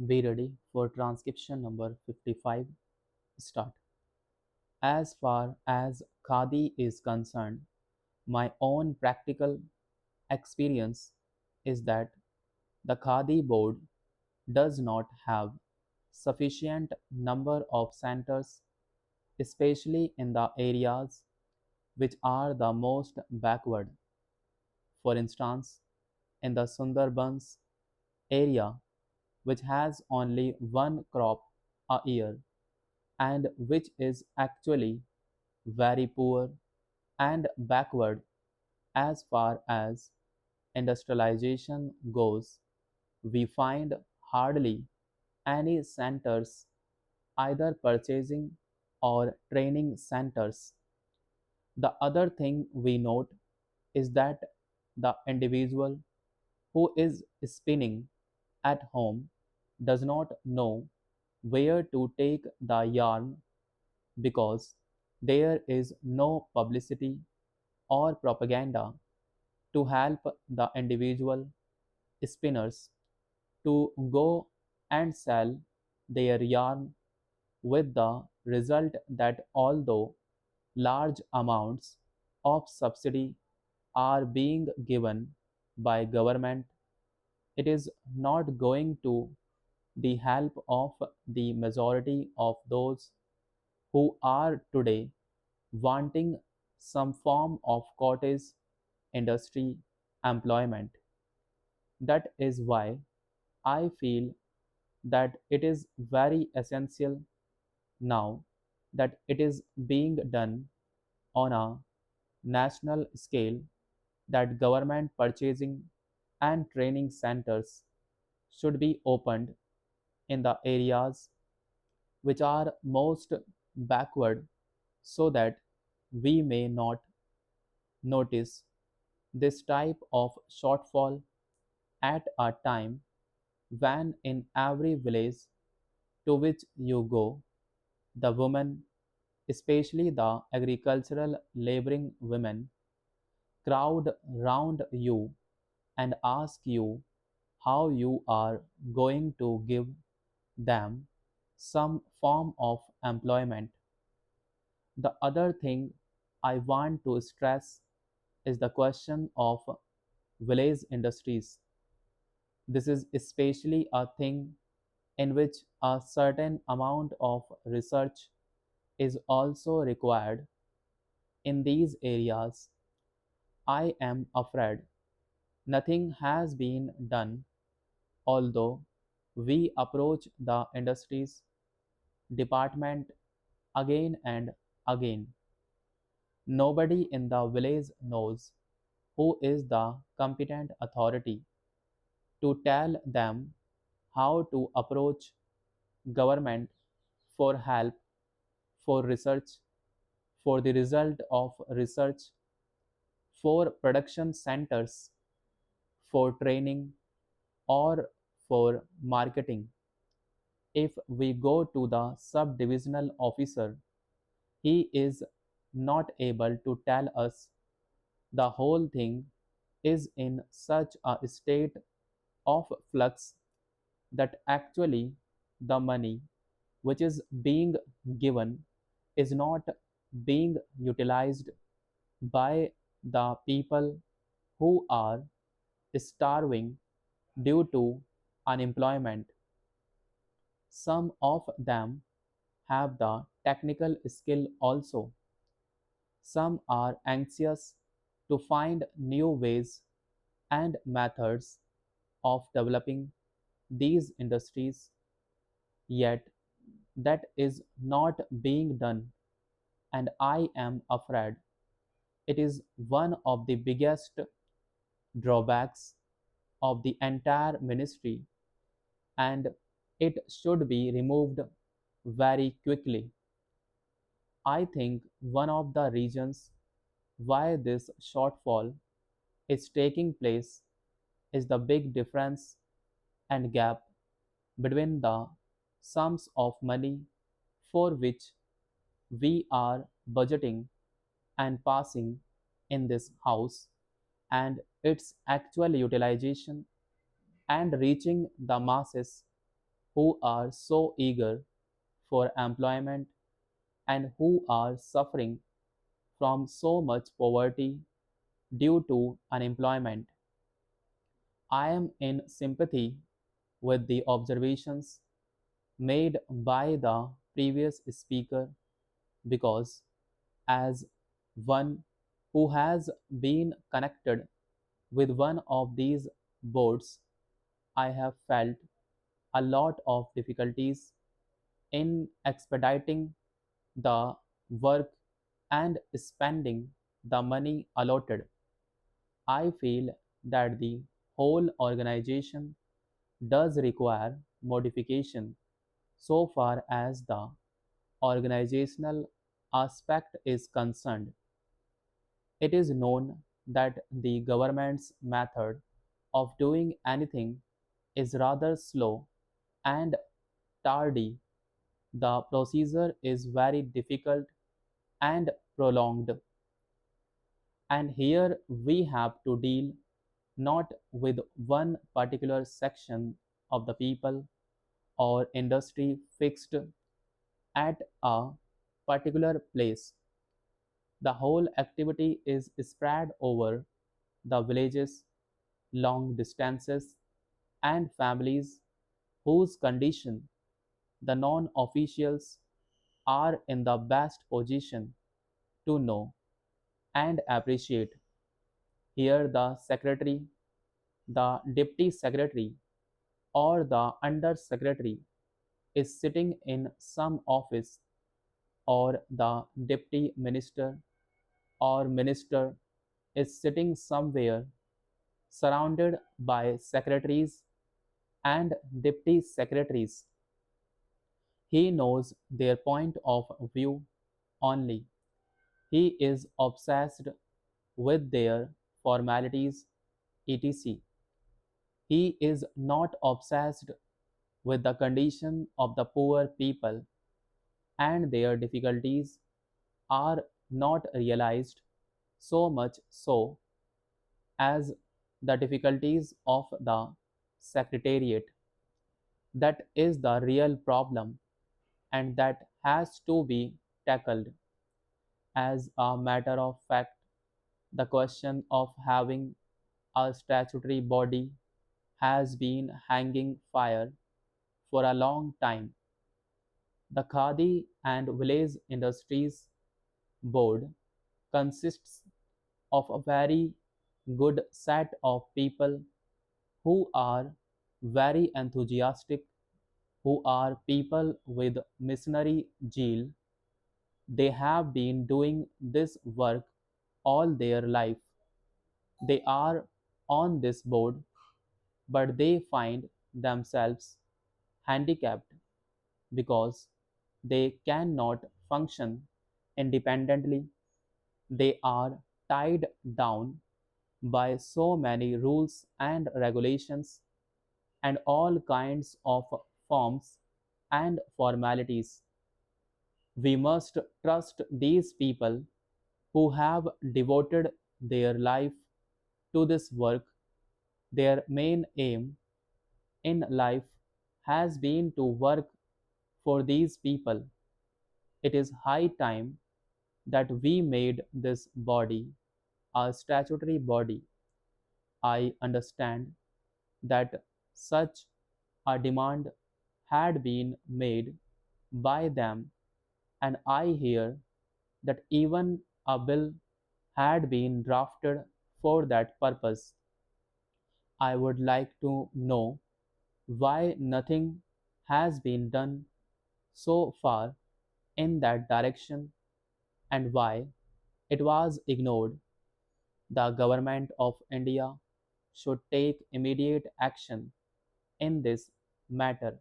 Be ready for transcription number 55. Start. As far as Khadi is concerned, my own practical experience is that the Khadi board does not have sufficient number of centers, especially in the areas which are the most backward. For instance, in the Sundarbans area, which has only one crop a year and which is actually very poor and backward as far as industrialization goes, we find hardly any centers, either purchasing or training centers. The other thing we note is that the individual who is spinning at home does not know where to take the yarn because there is no publicity or propaganda to help the individual spinners to go and sell their yarn, with the result that although large amounts of subsidy are being given by government, it is not going to the help of the majority of those who are today wanting some form of cottage industry employment. That is why I feel that it is very essential now that it is being done on a national scale that government purchasing and training centers should be opened in the areas which are most backward so that we may not notice this type of shortfall at a time when in every village to which you go, the women, especially the agricultural laboring women, crowd round you and ask you how you are going to give them some form of employment. The other thing I want to stress is the question of village industries. This is especially a thing in which a certain amount of research is also required in these areas. I am afraid nothing has been done, although we approach the industries department again and again. Nobody in the village knows who is the competent authority to tell them how to approach government for help, for research, for the result of research, for production centers, for training, or for marketing. If we go to the sub-divisional officer, he is not able to tell us the whole thing is in such a state of flux that actually the money which is being given is not being utilized by the people who are starving due to unemployment. Some of them have the technical skill also. Some are anxious to find new ways and methods of developing these industries, yet that is not being done, and I am afraid it is one of the biggest drawbacks of the entire ministry, and it should be removed very quickly. I think one of the reasons why this shortfall is taking place is the big difference and gap between the sums of money for which we are budgeting and passing in this house and its actual utilization and reaching the masses. who are so eager for employment and who are suffering from so much poverty due to unemployment. I am in sympathy with the observations made by the previous speaker because, as one who has been connected with one of these boards, I have felt a lot of difficulties in expediting the work and spending the money allotted. I feel that the whole organization does require modification so far as the organizational aspect is concerned. It is known that the government's method of doing anything is rather slow and tardy. The procedure is very difficult and prolonged. And here we have to deal not with one particular section of the people or industry fixed at a particular place. The whole activity is spread over the villages, long distances, and families whose condition the non officials are in the best position to know and appreciate. Here, the secretary, the deputy secretary, or the under secretary is sitting in some office, or the deputy minister or minister is sitting somewhere surrounded by secretaries and deputy secretaries. He knows their point of view only. He is obsessed with their formalities, etc. He is not obsessed with the condition of the poor people, and their difficulties are not realized so much so as the difficulties of the secretariat. That is the real problem, and that has to be tackled. As a matter of fact, the question of having a statutory body has been hanging fire for a long time. The Khadi and Village Industries Board consists of a very good set of people who are very enthusiastic, who are people with missionary zeal. They have been doing this work all their life. They are on this board, but they find themselves handicapped because they cannot function independently. They are tied down by so many rules and regulations and all kinds of forms and formalities. We must trust these people who have devoted their life to this work. Their main aim in life has been to work for these people. It is high time that we made this body a statutory body. I understand that such a demand had been made by them, and I hear that even a bill had been drafted for that purpose. I would like to know why nothing has been done so far in that direction and why it was ignored. The government of India should take immediate action in this matter.